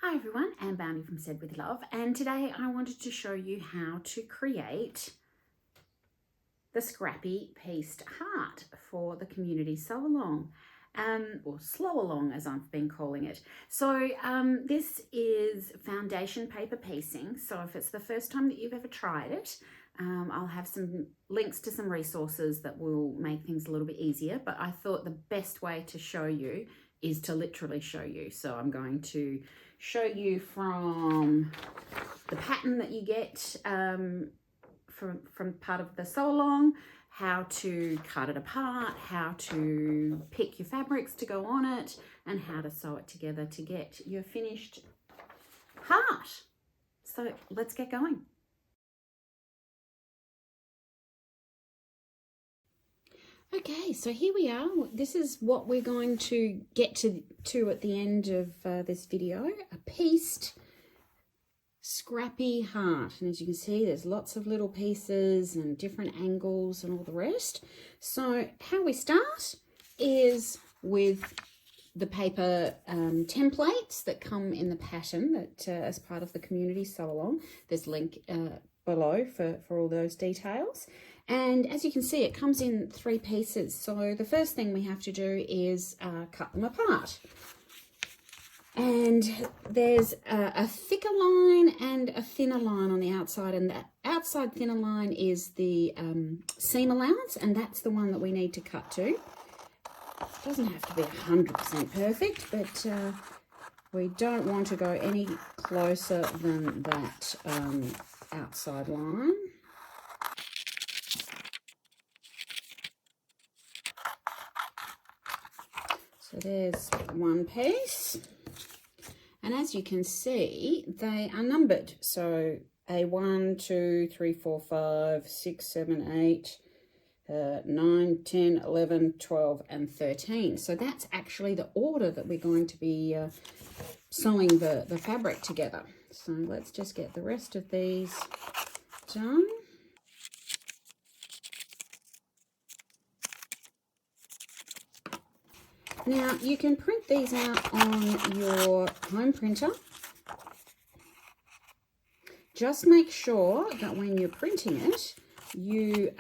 Hi everyone, I'm Bounty from Said With Love, and today I wanted to show you how to create the Scrappy Pieced Heart for the community sew-along, or slow-along as I've been calling it. So this is foundation paper piecing, so if it's the first time that you've ever tried it, I'll have some links to some resources that will make things a little bit easier, but I thought the best way to show you is to literally show you. So I'm going to show you from the pattern that you get from part of the sew-along, how to cut it apart, how to pick your fabrics to go on it, and how to sew it together to get your finished heart. So let's get going. Okay, so here we are. This is what we're going to get to at the end of this video, a pieced scrappy heart. And as you can see, there's lots of little pieces and different angles and all the rest. So how we start is with the paper templates that come in the pattern that as part of the community sew-along. There's a link below for all those details. And as you can see, it comes in 3 pieces. So the first thing we have to do is cut them apart. And there's a thicker line and a thinner line on the outside. And the outside thinner line is the seam allowance, and that's the one that we need to cut to. It doesn't have to be 100% perfect, but we don't want to go any closer than that outside line. So there's one piece, and as you can see, they are numbered. So A1, 2, 3, 4, 5, 6, 7, 8, 9, 10, 11, 12, and 13. So that's actually the order that we're going to be sewing the fabric together. So let's just get the rest of these done. Now, you can print these out on your home printer. Just make sure that when you're printing it, you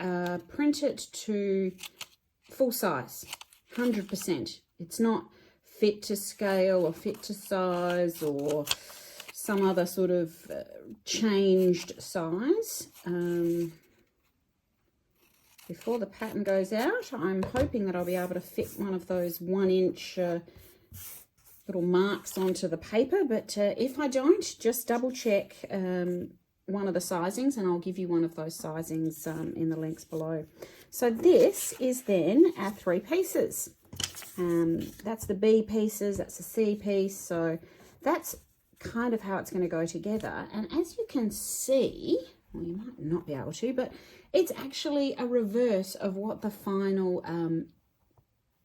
print it to full size, 100%. It's not fit to scale or fit to size or some other sort of changed size. Before the pattern goes out, I'm hoping that I'll be able to fit one of those 1-inch little marks onto the paper, but if I don't, just double check one of the sizings and I'll give you one of those sizings in the links below. So this is then our 3 pieces. That's the B pieces, that's the C piece, so that's kind of how it's going to go together. And as you can see, well, you might not be able to, but it's actually a reverse of what the final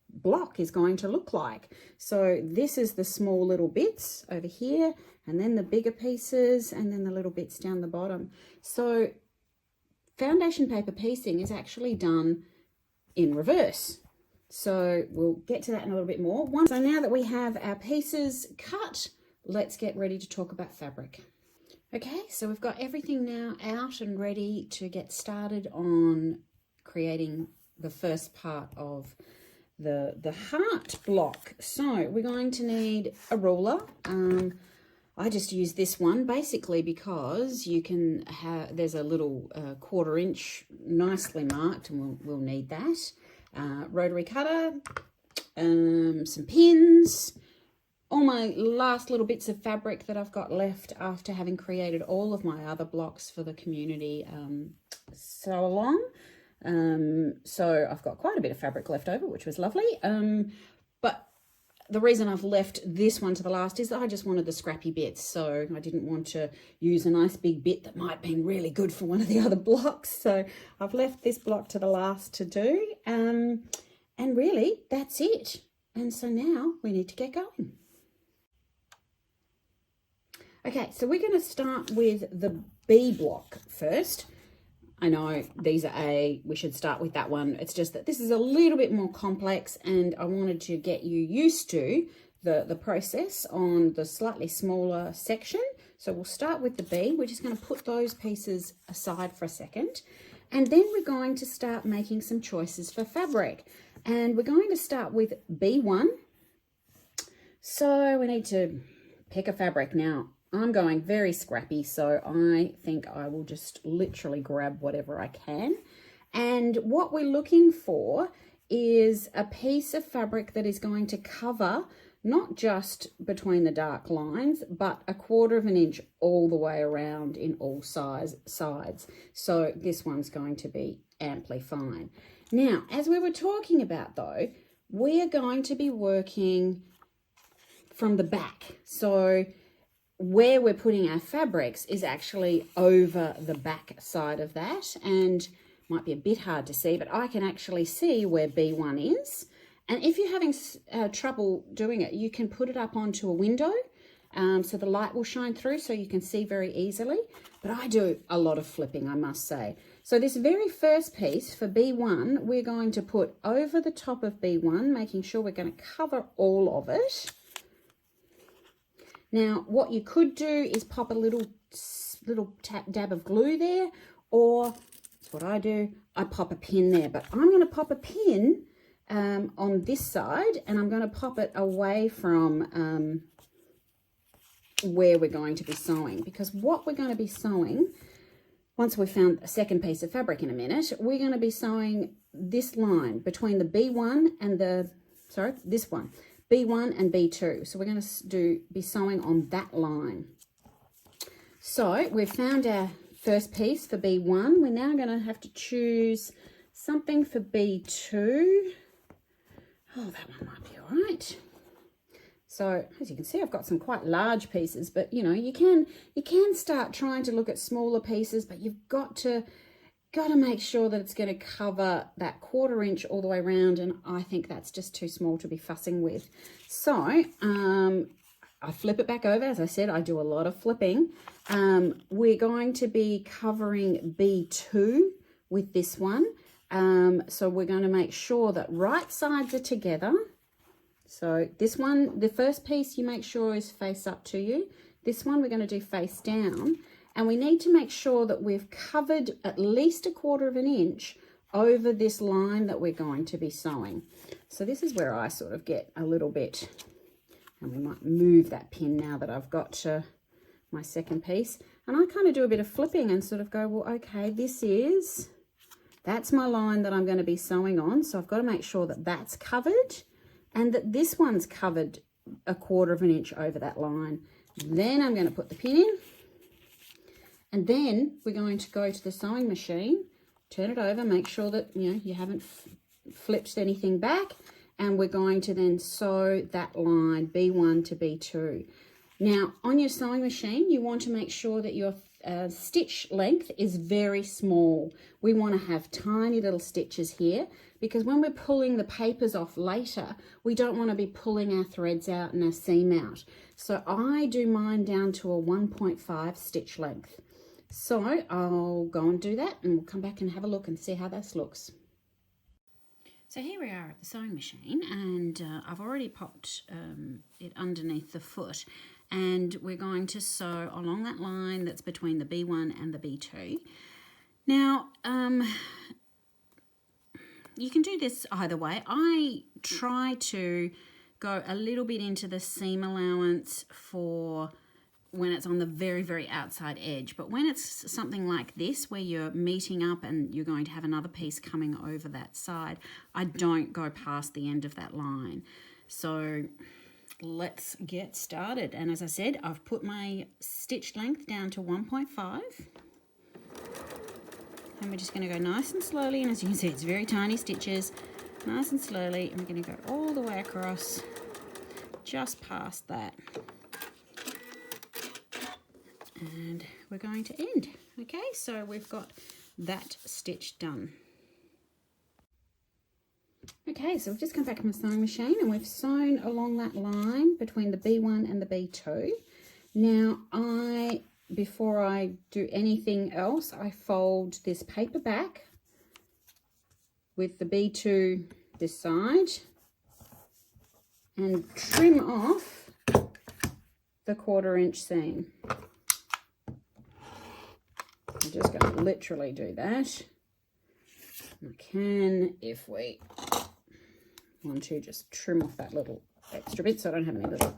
block is going to look like. So this is the small little bits over here, and then the bigger pieces, and then the little bits down the bottom. So foundation paper piecing is actually done in reverse. So we'll get to that in a little bit more. So now that we have our pieces cut, let's get ready to talk about fabric. Okay, so we've got everything now out and ready to get started on creating the first part of the heart block. So we're going to need a ruler. I just use this one basically because you can have, there's a little 1/4 inch nicely marked, and we'll need that. Rotary cutter, some pins, all my last little bits of fabric that I've got left after having created all of my other blocks for the community sew-along. So I've got quite a bit of fabric left over, which was lovely. But the reason I've left this one to the last is that I just wanted the scrappy bits. So I didn't want to use a nice big bit that might have been really good for one of the other blocks. So I've left this block to the last to do. And really, that's it. And so now we need to get going. Okay, so we're going to start with the B block first. I know these are A, we should start with that one. It's just that this is a little bit more complex, and I wanted to get you used to the process on the slightly smaller section. So we'll start with the B. We're just going to put those pieces aside for a second. And then we're going to start making some choices for fabric. And we're going to start with B1. So we need to pick a fabric. Now, I'm going very scrappy, so I think I will just literally grab whatever I can. And what we're looking for is a piece of fabric that is going to cover not just between the dark lines, but 1/4 of an inch all the way around in all sides. So this one's going to be amply fine. Now, as we were talking about though, we are going to be working from the back. So where we're putting our fabrics is actually over the back side of that, and might be a bit hard to see, but I can actually see where B1 is. And if you're having trouble doing it, you can put it up onto a window so the light will shine through so you can see very easily. But I do a lot of flipping, I must say. So this very first piece for B1, we're going to put over the top of B1, making sure we're going to cover all of it. Now, what you could do is pop a little dab of glue there, or that's what I do, I pop a pin there. But I'm going to pop a pin on this side, and I'm going to pop it away from where we're going to be sewing, because what we're going to be sewing, once we've found a second piece of fabric in a minute, we're going to be sewing this line between the B1 and this one, B1 and B2. So we're going to be sewing on that line. So we've found our first piece for B1. We're now going to have to choose something for B2. Oh, that one might be all right. So as you can see, I've got some quite large pieces, but you know, you can start trying to look at smaller pieces, but you've got to make sure that it's going to cover that 1/4 inch all the way around, and I think that's just too small to be fussing with. So I flip it back over. As I said, I do a lot of flipping. We're going to be covering B2 with this one. So we're going to make sure that right sides are together. So this one, the first piece you make sure is face up to you. This one we're going to do face down. And we need to make sure that we've covered at least 1/4 of an inch over this line that we're going to be sewing. So this is where I sort of get a little bit, and we might move that pin now that I've got my second piece. And I kind of do a bit of flipping and sort of go, well, okay, that's my line that I'm going to be sewing on. So I've got to make sure that that's covered and that this one's covered 1/4 of an inch over that line. Then I'm going to put the pin in, and then we're going to go to the sewing machine, turn it over, make sure that you haven't flipped anything back, and we're going to then sew that line B1 to B2. Now on your sewing machine, you want to make sure that your stitch length is very small. We want to have tiny little stitches here, because when we're pulling the papers off later, we don't want to be pulling our threads out and our seam out. So I do mine down to a 1.5 stitch length. So I'll go and do that, and we'll come back and have a look and see how this looks. So here we are at the sewing machine, and I've already popped it underneath the foot, and we're going to sew along that line that's between the B1 and the B2. Now, you can do this either way. I try to go a little bit into the seam allowance for when it's on the very, very outside edge. But when it's something like this, where you're meeting up and you're going to have another piece coming over that side, I don't go past the end of that line. So let's get started. And as I said, I've put my stitch length down to 1.5. And we're just going to go nice and slowly. And as you can see, it's very tiny stitches. Nice and slowly. And we're going to go all the way across, just past that. And we're going to end. Okay, so we've got that stitch done. Okay, so we've just come back from the sewing machine and we've sewn along that line between the B1 and the B2. Now, before I do anything else, I fold this paper back with the B2 this side and trim off the 1/4 inch seam. I'm just going to literally do that. I can, if we want to, just trim off that little extra bit so I don't have any little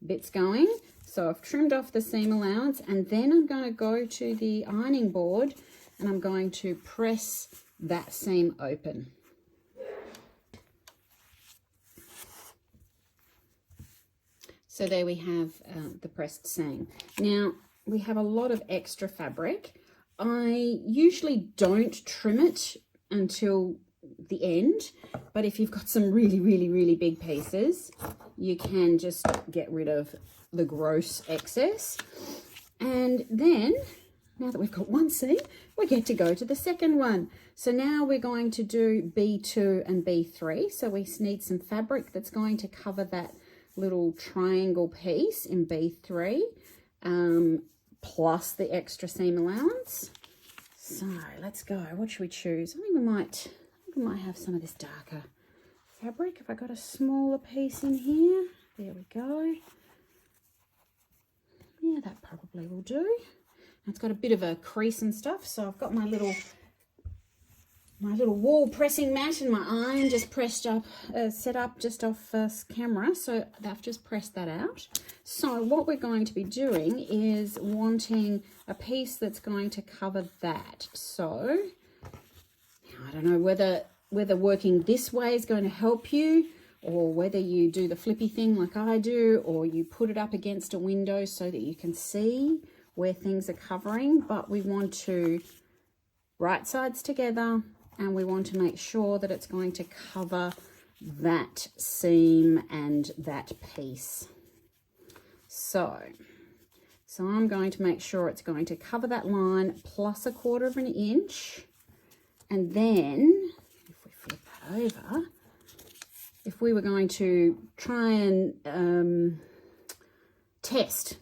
bits going. So I've trimmed off the seam allowance, and then I'm going to go to the ironing board and I'm going to press that seam open. So there we have the pressed seam. Now we have a lot of extra fabric. I usually don't trim it until the end, but if you've got some really big pieces, you can just get rid of the gross excess. And then, now that we've got one seam, we get to go to the second one. So now we're going to do B2 and B3. So we need some fabric that's going to cover that little triangle piece in B3, plus the extra seam allowance. So let's go. What should we choose? I think we might have some of this darker fabric. If I got a smaller piece in here, there we go. Yeah, that probably will do. It's got a bit of a crease and stuff, so I've got my little wall pressing mat and my iron just pressed up, set up just off camera. So I've just pressed that out. So what we're going to be doing is wanting a piece that's going to cover that. So I don't know whether working this way is going to help you, or whether you do the flippy thing like I do, or you put it up against a window so that you can see where things are covering. But we want to right sides together, and we want to make sure that it's going to cover that seam and that piece. So I'm going to make sure it's going to cover that line plus 1/4 inch. And then if we flip that over, if we were going to try and test,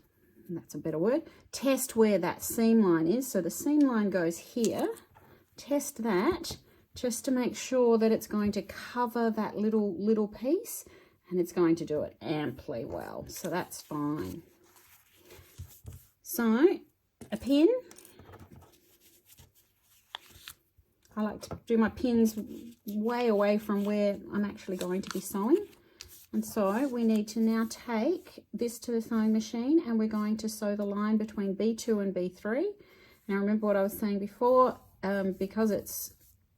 that's a better word, test where that seam line is. So the seam line goes here. Test that just to make sure that it's going to cover that little piece, and it's going to do it amply well. So that's fine. So a pin. I like to do my pins way away from where I'm actually going to be sewing. And so we need to now take this to the sewing machine, and we're going to sew the line between B2 and B3. Now remember what I was saying before, because it's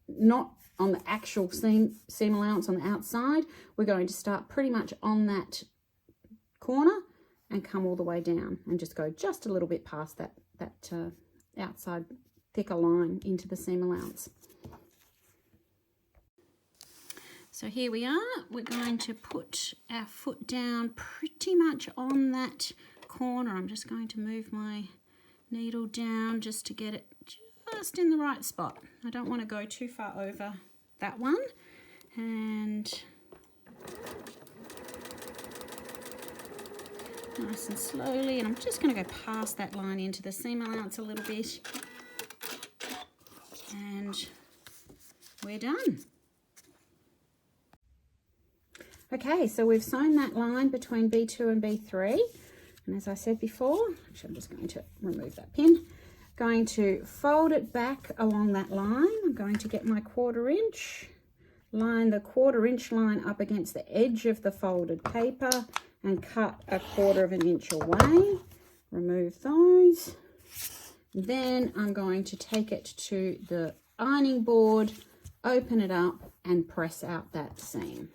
not on the actual seam allowance on the outside, we're going to start pretty much on that corner and come all the way down and just go just a little bit past that outside thicker line into the seam allowance. So here we are. We're going to put our foot down pretty much on that corner. I'm just going to move my needle down just to get it just in the right spot. I don't want to go too far over that one. And nice and slowly, and I'm just going to go past that line into the seam allowance a little bit. And we're done. Okay, so we've sewn that line between B2 and B3, and as I said before, actually I'm just going to remove that pin, going to fold it back along that line. I'm going to get my 1/4 inch, line the 1/4 inch line up against the edge of the folded paper and cut 1/4 inch away. Remove those. Then I'm going to take it to the ironing board, open it up and press out that seam.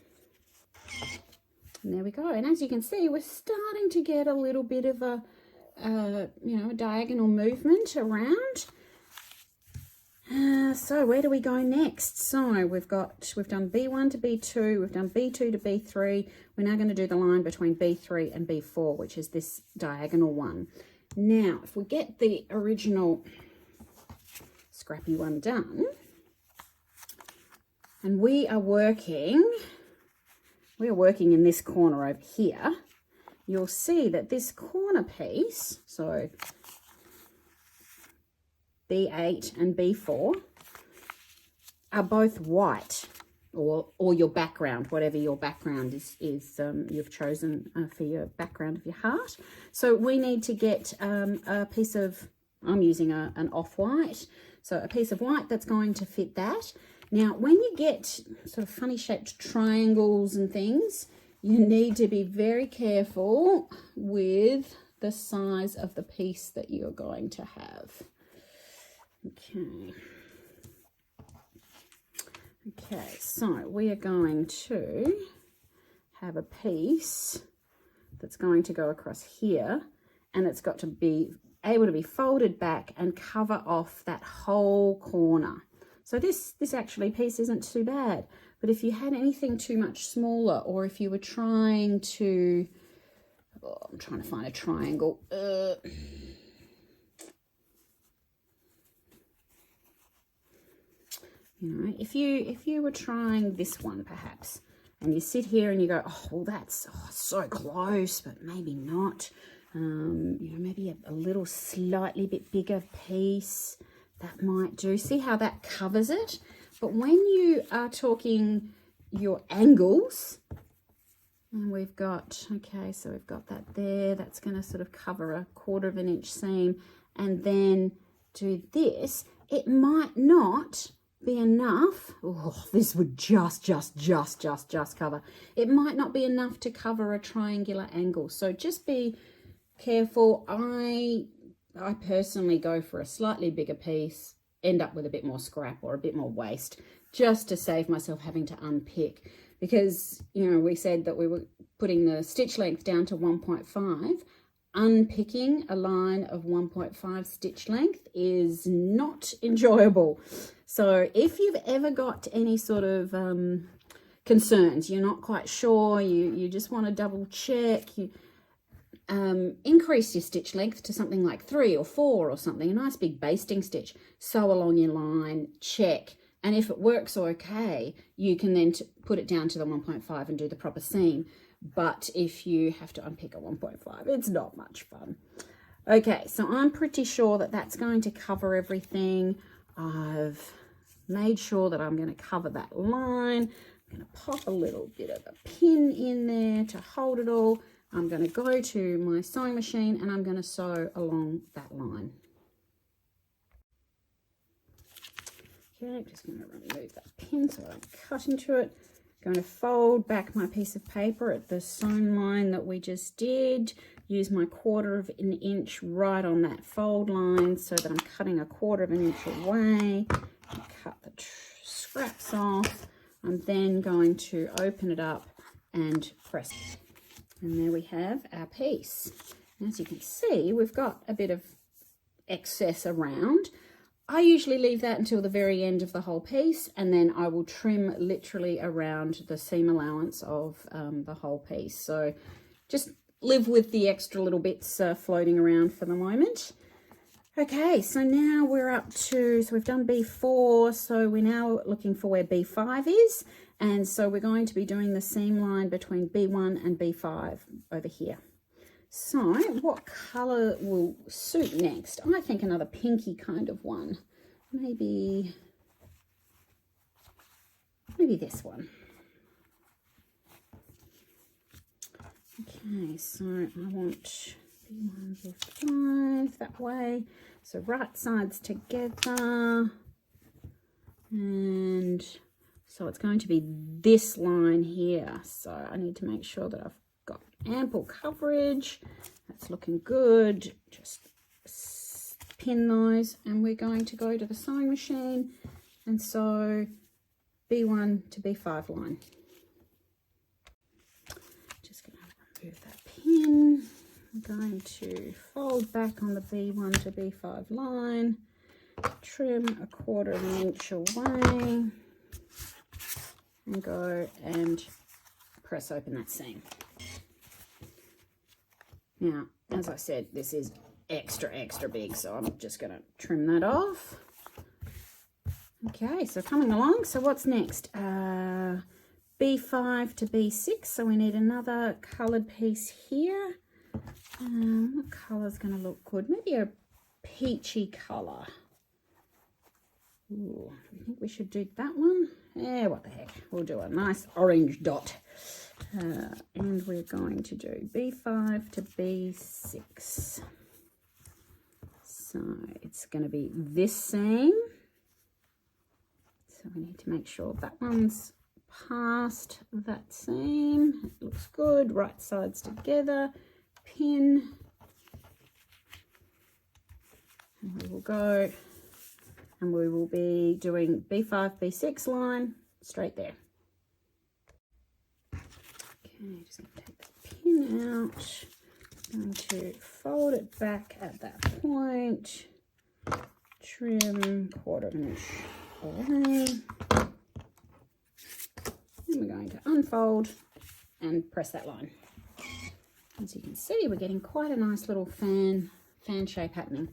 And there we go. And as you can see, we're starting to get a little bit of a diagonal movement around. So where do we go next? So we've done B1 to B2, we've done B2 to B3. We're now going to do the line between B3 and B4, which is this diagonal one. Now, if we get the original scrappy one done, and we are working in this corner over here, you'll see that this corner piece, so B8 and B4, are both white or your background, whatever your background is you've chosen for your background of your heart. So we need to get a piece of, I'm using an off-white, so a piece of white that's going to fit that. Now, when you get sort of funny shaped triangles and things, you need to be very careful with the size of the piece that you're going to have. Okay, so we are going to have a piece that's going to go across here, and it's got to be able to be folded back and cover off that whole corner. So this actually piece isn't too bad, but if you had anything too much smaller, or if you were trying to, I'm trying to find a triangle. You know, if you were trying this one perhaps, and you sit here and you go, oh, well, that's so close, but maybe not. You know, maybe a little slightly bit bigger piece, that might do. See how that covers it? But when you are talking your angles, and we've got, okay, so we've got that there, that's going to sort of cover a 1/4 inch seam, and then do this, it might not be enough. Oh, this would just cover. It might not be enough to cover a triangular angle. So just be careful. I personally go for a slightly bigger piece, end up with a bit more scrap or a bit more waste, just to save myself having to unpick. Because, you know, we said that we were putting the stitch length down to 1.5. Unpicking a line of 1.5 stitch length is not enjoyable. So if you've ever got any sort of concerns, you're not quite sure, you just want to double check, you increase your stitch length to something like 3 or 4 or something, a nice big basting stitch, sew along your line, check, and if it works okay, you can then put it down to the 1.5 and do the proper seam. But if you have to unpick a 1.5, it's not much fun. Okay, so I'm pretty sure that that's going to cover everything. I've made sure that I'm going to cover that line. I'm going to pop a little bit of a pin in there to hold it all. I'm going to go to my sewing machine and I'm going to sew along that line. Okay, I'm just going to remove that pin so I don't cut into it. Going to fold back my piece of paper at the sewn line that we just did. Use my 1/4 inch right on that fold line so that I'm cutting a 1/4 inch away. Cut the scraps off. I'm then going to open it up and press it. And there we have our piece. And as you can see, we've got a bit of excess around. I usually leave that until the very end of the whole piece, and then I will trim literally around the seam allowance of the whole piece. So just live with the extra little bits floating around for the moment. Okay, so now we're up to, so we've done B4, so we're now looking for where B5 is, and so we're going to be doing the seam line between B1 and B5 over here. So what colour will suit next? I think another pinky kind of one. Maybe this one. Okay, so I want B1, B5 that way. So right sides together. And so it's going to be this line here. So I need to make sure that I've got ample coverage. That's looking good. Just pin those, and we're going to go to the sewing machine and sew B1 to B5 line. Just going to remove that pin. I'm going to fold back on the B1 to B5 line, trim a 1/4 inch away, and go and press open that seam. Now, as I said, this is extra big, so I'm just going to trim that off. Okay, so coming along, so what's next? B5 to B6, so we need another coloured piece here. What colour is going to look good? Maybe a peachy colour. Ooh, I think we should do that one. Yeah, what the heck, we'll do a nice orange dot. And we're going to do B5 to B6. So it's going to be this seam. So we need to make sure that one's past that seam. It looks good. Right sides together. Pin. And we will go, and we will be doing B5, B6 line straight there. Okay, just going to take the pin out. I'm going to fold it back at that point. Trim 1/4 inch away. And we're going to unfold and press that line. As you can see, we're getting quite a nice little fan shape happening.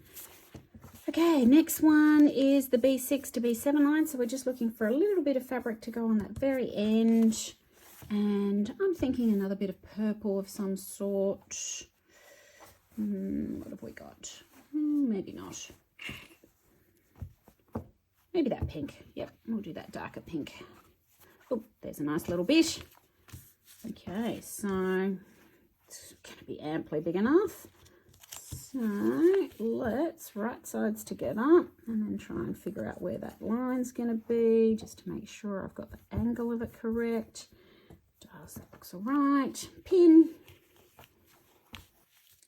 Okay, next one is the B6 to B7 line. So we're just looking for a little bit of fabric to go on that very end. And I'm thinking another bit of purple of some sort. What have we got? Maybe not. Maybe that pink. Yep, we'll do that darker pink. Oh, there's a nice little bit. Okay, so it's going to be amply big enough. So let's right sides together and then try and figure out where that line's going to be, just to make sure I've got the angle of it correct. Does that looks all right. Pin.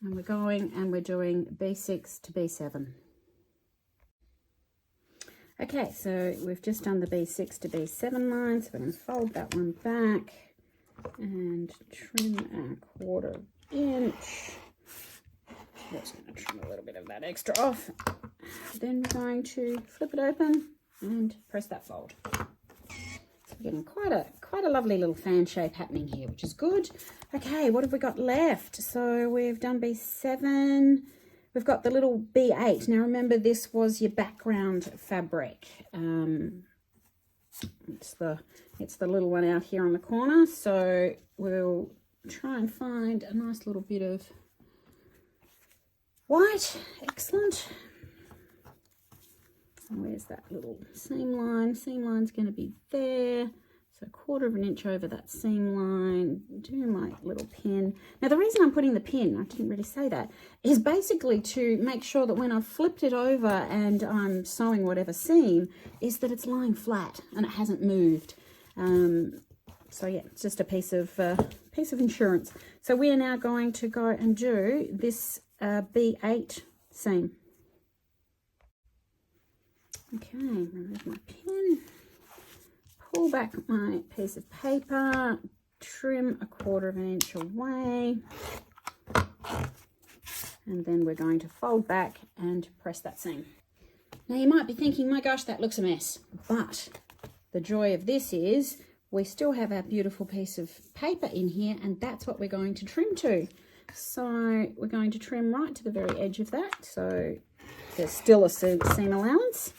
And we're going and we're doing B6 to B7. Okay, so we've just done the B6 to B7 line, so we're going to fold that one back and trim our 1/4 inch. Just going to trim a little bit of that extra off. Then we're going to flip it open and press that fold. So we're getting quite a lovely little fan shape happening here, which is good. Okay, what have we got left? So we've done B7. We've got the little B8. Now remember, this was your background fabric. It's the little one out here on the corner. So we'll try and find a nice little bit of white. Excellent. And where's that little seam line? Seam line's going to be there. So 1/4 inch over that seam line. Do my little pin. Now the reason I'm putting the pin, I didn't really say that, is basically to make sure that when I've flipped it over and I'm sewing whatever seam, is that it's lying flat and it hasn't moved. So yeah, it's just a piece of insurance. So we are now going to go and do this B8 seam. Okay, remove my pin. Pull back my piece of paper, trim 1/4 inch away, and then we're going to fold back and press that seam. Now you might be thinking, my gosh, that looks a mess, but the joy of this is we still have our beautiful piece of paper in here, and that's what we're going to trim to. So we're going to trim right to the very edge of that, so there's still a seam allowance.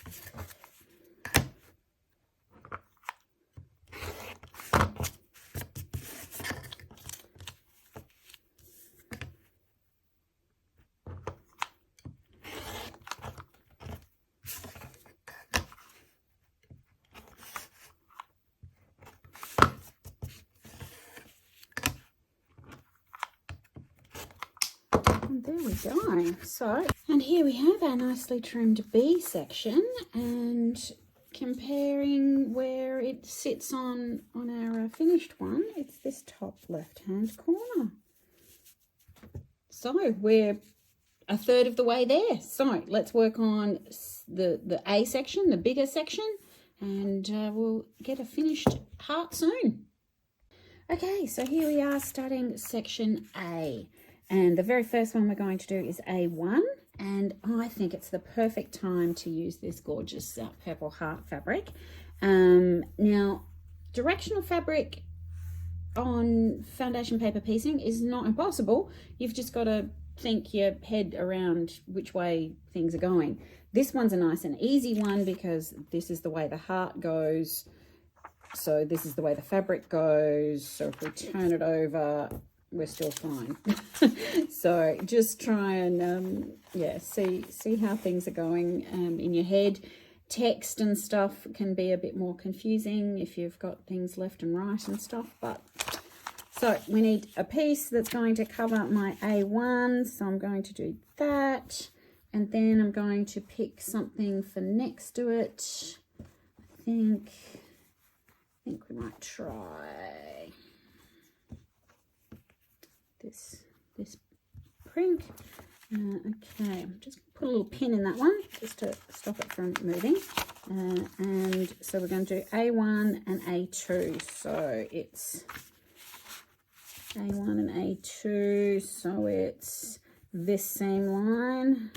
And there we go. So, and here we have our nicely trimmed B section, and comparing where it sits on our finished one, it's this top left hand corner. So we're 1/3 of the way there. So let's work on the A section, the bigger section, and we'll get a finished heart soon. Okay, so here we are starting section A. And the very first one we're going to do is A1, and I think it's the perfect time to use this gorgeous purple heart fabric. Now, directional fabric on foundation paper piecing is not impossible. You've just got to think your head around which way things are going. This one's a nice and easy one because this is the way the heart goes. So this is the way the fabric goes. So if we turn it over, we're still fine. So just try and yeah, see how things are going in your head. text and stuff can be a bit more confusing if you've got things left and right and stuff. But so we need a piece that's going to cover my A1, so I'm going to do that, and then I'm going to pick something for next to it. I think we might try this print. Okay, I'm just going to put a little pin in that one just to stop it from moving. And so we're going to do A1 and A2. So it's A1 and A2. So it's this seam line.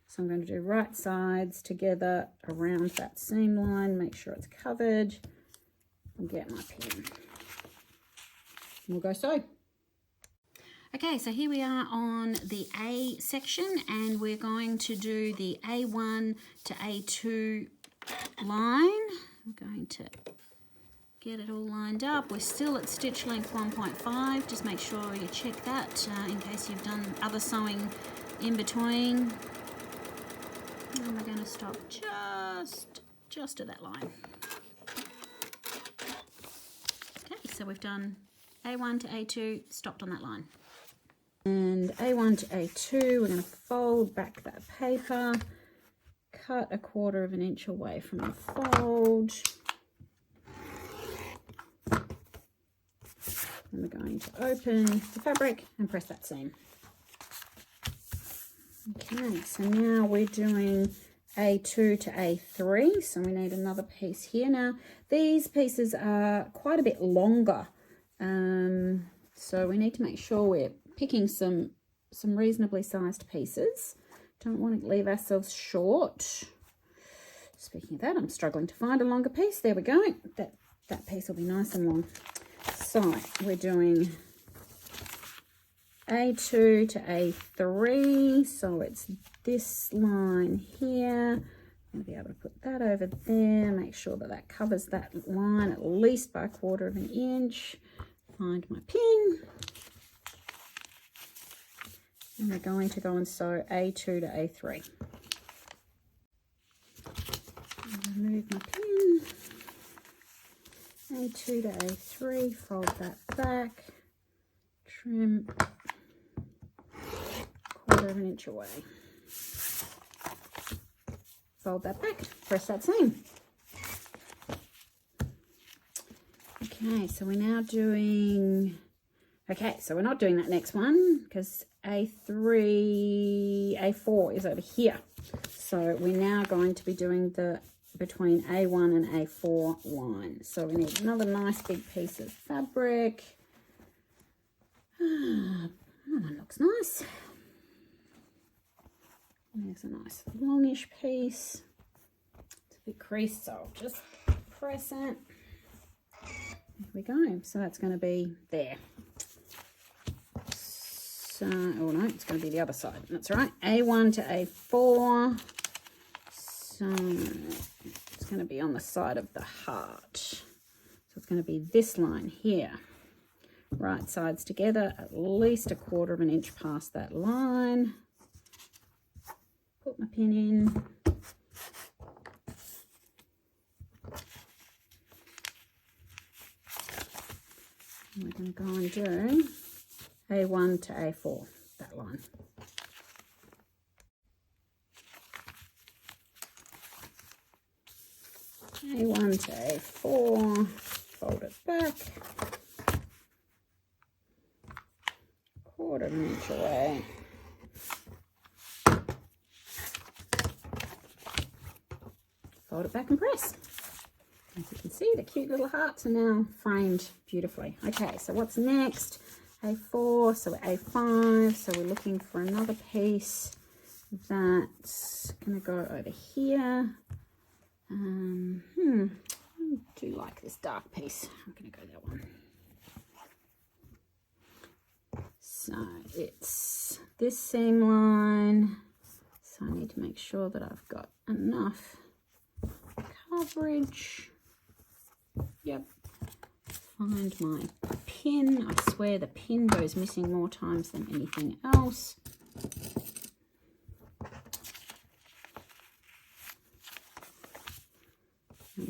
So I'm going to do right sides together around that seam line. Make sure it's covered. And get my pin. We'll go sew. Okay, so here we are on the A section, and we're going to do the A1 to A2 line. I'm going to get it all lined up. We're still at stitch length 1.5. Just make sure you check that in case you've done other sewing in between. And we're going to stop just at that line. Okay, so we've done A1 to A2, stopped on that line. And A1 to A2, we're going to fold back that paper, cut 1/4 inch away from the fold. And we're going to open the fabric and press that seam. Okay, so now we're doing A2 to A3, so we need another piece here. Now, these pieces are quite a bit longer, so we need to make sure we're picking some reasonably sized pieces. Don't want to leave ourselves short. Speaking of that, I'm struggling to find a longer piece. There we go. That piece will be nice and long. So we're doing A2 to A3. So it's this line here. I'm going to be able to put that over there. Make sure that that covers that line at least by 1/4 inch. Find my pin. And we're going to go and sew A2 to A3. Remove my pin. A2 to A3, fold that back, trim 1/4 inch away. Fold that back, press that seam. Okay, so we're now doing... Okay, so we're not doing that next one because A4 is over here. So we're now going to be doing the between A1 and A4 line. So we need another nice big piece of fabric. That one looks nice. There's a nice longish piece. It's a bit creased, so I'll just press it. There we go. So that's going to be there. So, oh no, it's going to be the other side. That's all right. A1 to A4. So it's going to be on the side of the heart. So it's going to be this line here. Right sides together, at least 1/4 inch past that line. Put my pin in. And we're going to go and do A1 to A4, that line. A1 to A4, fold it back, 1/4 inch away. Fold it back and press. As you can see, the cute little hearts are now framed beautifully. Okay, so what's next? A4, so we're A5, so we're looking for another piece that's going to go over here. I do like this dark piece. I'm going to go that one. So it's this seam line. So I need to make sure that I've got enough coverage. Yep. Find my pin. I swear the pin goes missing more times than anything else.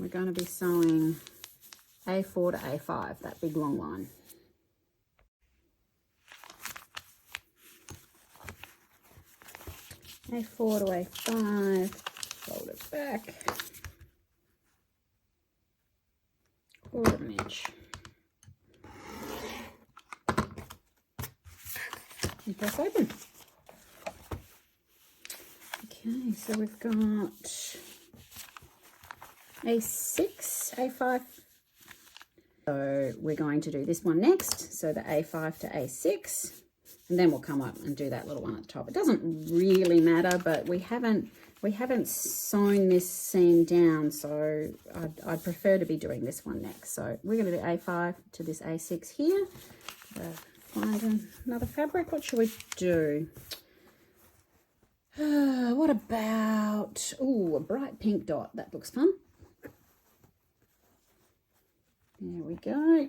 we're going to be sewing A4 to A5, that big long line. A4 to A5, fold it back, 1/4 of an inch. And press open. Okay, so we've got A6, A5. So we're going to do this one next. So the A5 to A6, and then we'll come up and do that little one at the top. It doesn't really matter, but we haven't sewn this seam down, so I'd prefer to be doing this one next. So we're going to do A5 to this A6 here. Find another fabric. What should we do? What about, a bright pink dot? That looks fun. There we go.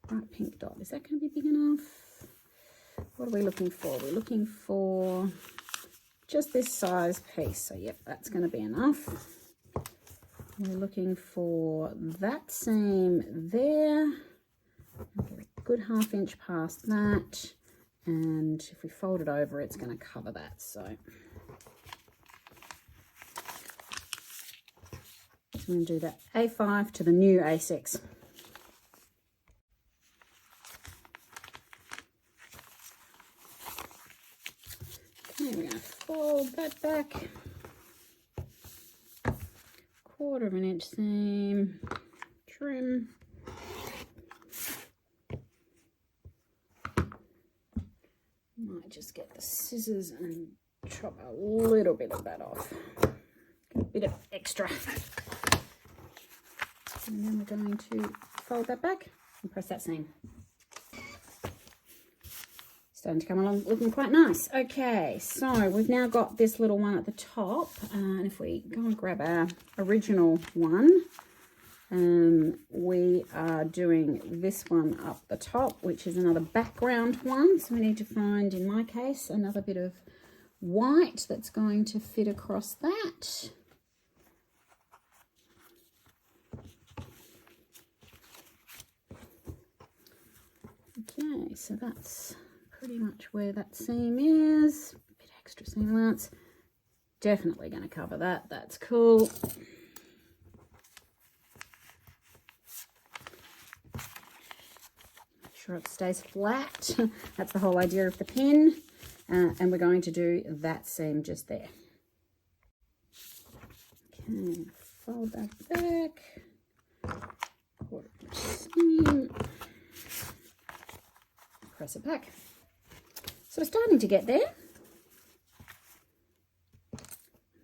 Bright pink dot. Is that going to be big enough? What are we looking for? We're looking for just this size piece. So, yep, that's going to be enough. We're looking for that seam there. Okay, a good 1/2 inch past that. And if we fold it over, it's going to cover that. So I'm going to do that A5 to the new A6. Okay, we're going to fold that back. 1/4 of an inch seam, trim. Might just get the scissors and chop a little bit of that off. A bit of extra. And then we're going to fold that back and press that seam. Starting to come along looking quite nice. Okay, so we've now got this little one at the top. And if we go and grab our original one, we are doing this one up the top, which is another background one. So we need to find, in my case, another bit of white that's going to fit across that. Okay, so that's pretty much where that seam is. A bit extra seam allowance. Definitely going to cover that. That's cool. Sure it stays flat. That's the whole idea of the pin. And we're going to do that seam just there. Okay, fold that back. 1/4 inch seam. Press it back. So we're starting to get there.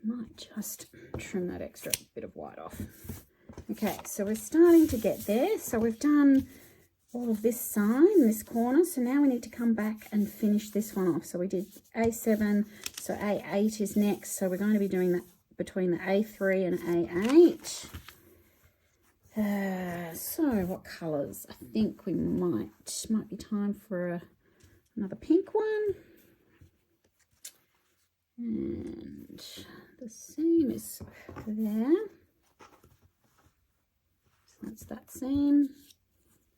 Might just trim that extra bit of white off. Okay, so we're starting to get there. So we've done all of this side in this corner, so now we need to come back and finish this one off. So we did A7, so A8 is next, so we're going to be doing that between the A3 and A8. So what colors? I think we might be time for another pink one, and the seam is there, so that's that seam.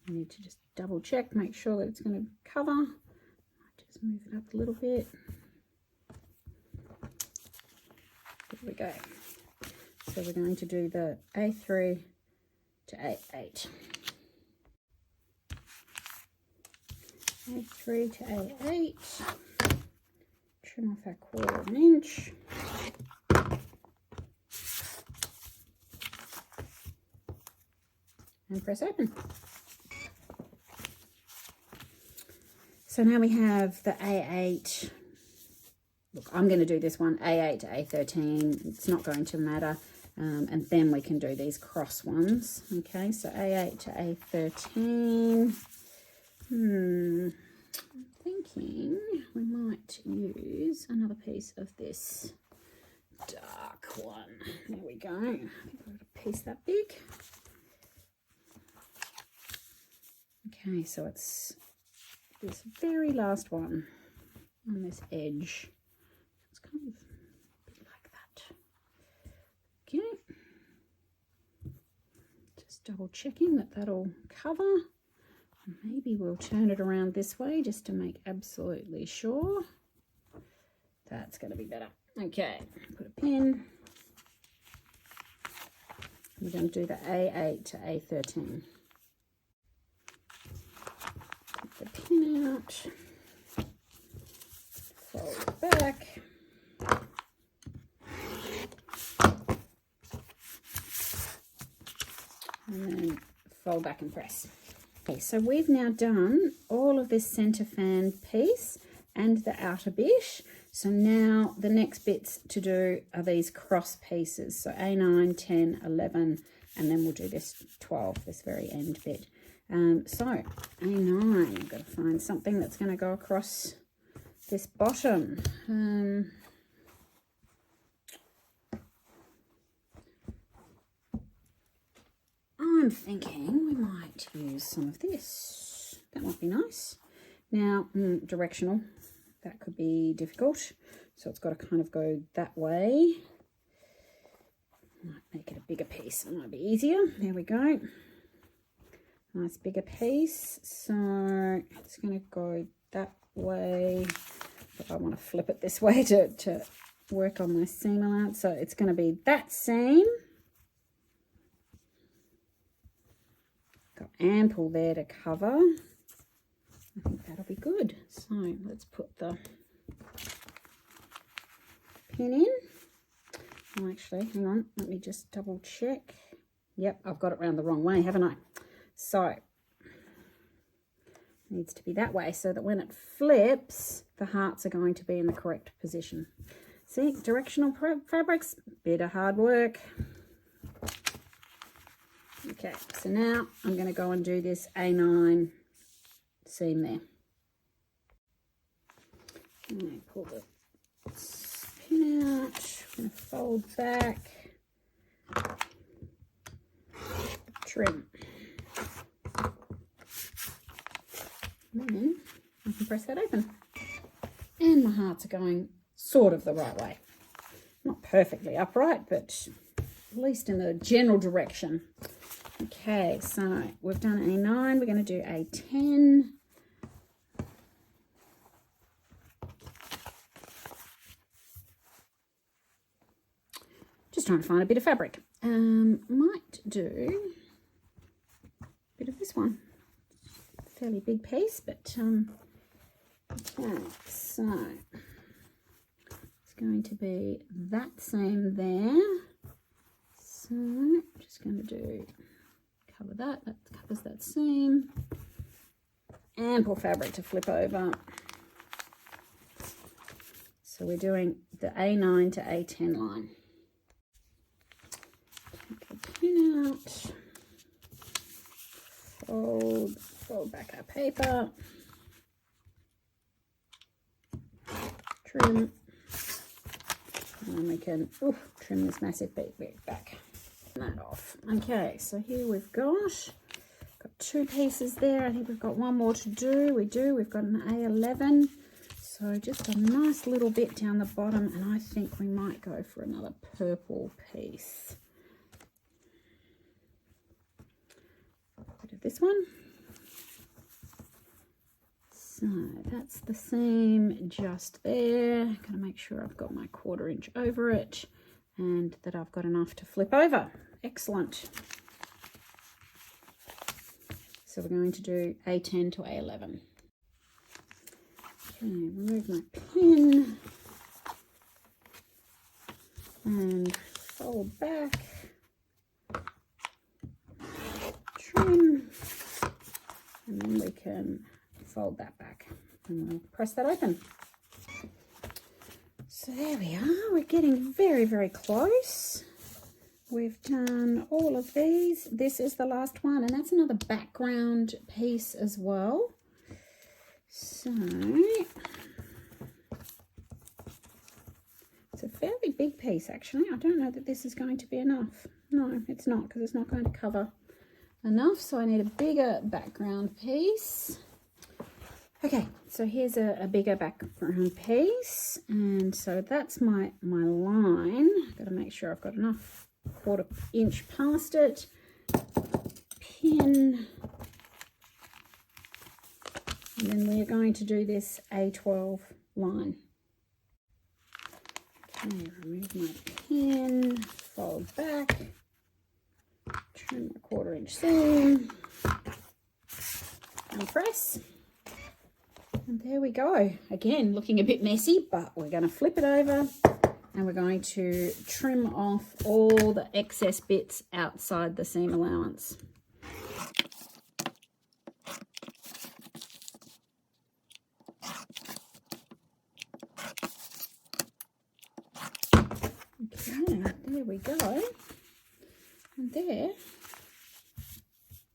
I need to just double check, make sure that it's going to cover. Might just move it up a little bit. There we go. So we're going to do the A3 to A8. A3 to A8. Trim off our 1/4 of an inch. And press open. So now we have the A8. Look, I'm going to do this one, A8 to A13. It's not going to matter. And then we can do these cross ones. Okay, so A8 to A13. I'm thinking we might use another piece of this dark one. There we go. I think I've got a piece that big. Okay, so it's this very last one on this edge. It's kind of a bit like that. Okay, double checking that that'll cover. Maybe we'll turn it around this way just to make absolutely sure. That's going to be better. Okay, put a pin. We're going to do the A8 to A13. Take the pin out. Fold it back. And then fold back and press. Okay, so we've now done all of this centre fan piece and the outer bit. So now the next bits to do are these cross pieces. So A9, 10, 11, and then we'll do this 12, this very end bit. So A9, I've got to find something that's going to go across this bottom. I'm thinking we might use some of this. That might be nice. Now, directional. That could be difficult. So it's got to kind of go that way. Might make it a bigger piece. It might be easier. There we go. Nice bigger piece. So it's going to go that way. But I want to flip it this way to work on my seam allowance. So it's going to be that seam. Got ample there to cover. I think that'll be good. So let's put the pin in. Oh, actually, hang on. Let me just double check. Yep, I've got it round the wrong way, haven't I? So it needs to be that way so that when it flips, the hearts are going to be in the correct position. See, directional fabrics, bit of hard work. Okay, so now I'm going to go and do this A9 seam there. And I pull the pin out, I'm going to fold back, trim. And then I can press that open. And my hearts are going sort of the right way. Not perfectly upright, but at least in the general direction. Okay, so we've done A9, we're going to do A10. Just trying to find a bit of fabric. Might do a bit of this one. Fairly big piece, but okay, so it's going to be that seam there. So I'm just going to cover that covers that seam. Ample fabric to flip over. So we're doing the A9 to A10 line. Take the pin out. Fold back our paper. Trim. And then we can trim this massive bit back. That off. Okay, so here we've got two pieces there. I think we've got one more to do. We've got an A11. So just a nice little bit down the bottom, and I think we might go for another purple piece. A bit of this one. So that's the seam just there. Got to make sure I've got my 1/4 inch over it and that I've got enough to flip over. Excellent. So we're going to do A10 to A11. Okay, remove my pin and fold back, trim, and then we can fold that back and we'll press that open. So there we are, we're getting very, very close. We've done all of these. This is the last one, and that's another background piece as well. So it's a fairly big piece actually. I don't know that this is going to be enough. No, it's not, because it's not going to cover enough. So I need a bigger background piece. Okay, so here's a bigger background piece, and so that's my line. I've got to make sure I've got enough 1/4 inch past it. pin. And then we are going to do this A12 line. Okay, remove my pin, fold back, trim a 1/4 inch seam, and press. And there we go. Again, looking a bit messy, but we're going to flip it over and we're going to trim off all the excess bits outside the seam allowance. Okay, there we go. And there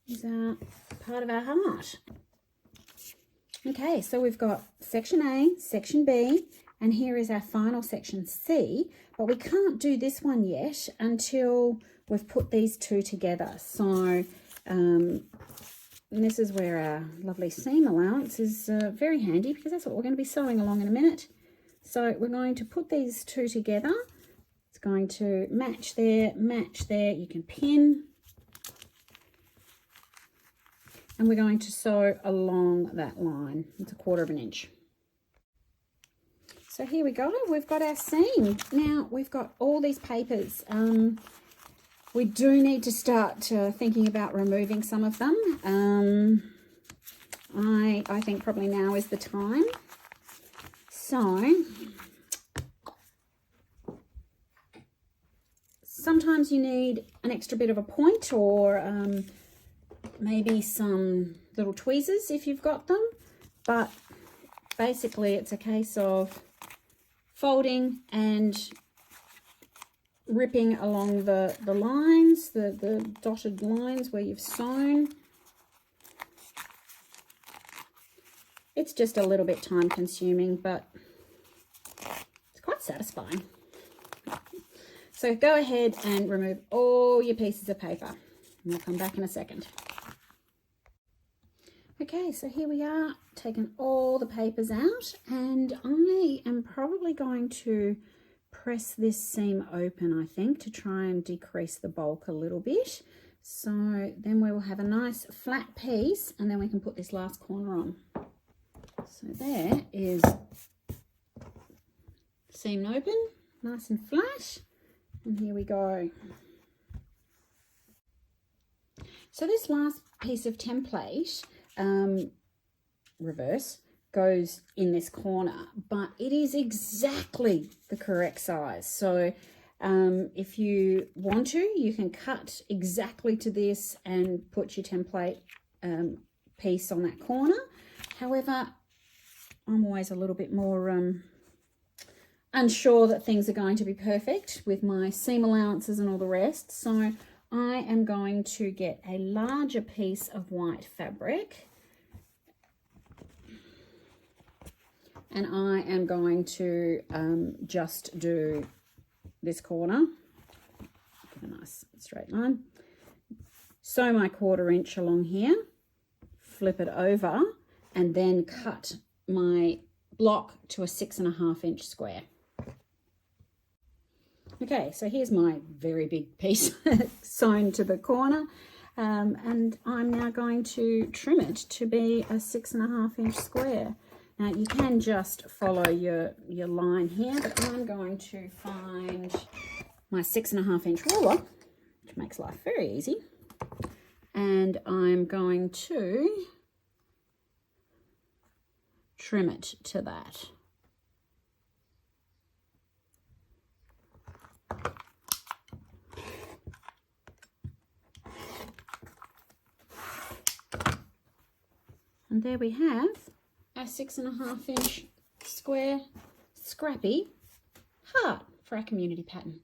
is our part of our heart. Okay, so we've got section A, section B, and here is our final section C, but we can't do this one yet until we've put these two together. So this is where our lovely seam allowance is very handy, because that's what we're going to be sewing along in a minute. So we're going to put these two together. It's going to match there, match there. You can pin. And we're going to sew along that line. It's a 1/4 inch. So here we go. We've got our seam. Now we've got all these papers. We do need to start thinking about removing some of them. I think probably now is the time. So sometimes you need an extra bit of a point, or maybe some little tweezers if you've got them, but basically it's a case of folding and ripping along the lines, the dotted lines where you've sewn. It's just a little bit time consuming, but it's quite satisfying. So go ahead and remove all your pieces of paper, and I'll come back in a second. Okay, so here we are, taking all the papers out, and I am probably going to press this seam open, I think, to try and decrease the bulk a little bit. So then we will have a nice flat piece, and then we can put this last corner on. So there is seam open, nice and flat, and here we go. So this last piece of template, reverse, goes in this corner, but it is exactly the correct size. So if you want to, you can cut exactly to this and put your template piece on that corner. However, I'm always a little bit more unsure that things are going to be perfect with my seam allowances and all the rest. So I am going to get a larger piece of white fabric, and I am going to just do this corner. Give a nice straight line. Sew my 1/4 inch along here, flip it over, and then cut my block to a 6.5 inch square. Okay, so here's my very big piece sewn to the corner, and I'm now going to trim it to be a 6.5 inch square. Now you can just follow your line here, but I'm going to find my 6.5 inch ruler, which makes life very easy, and I'm going to trim it to that. And there we have our 6.5 inch square scrappy heart for our community pattern.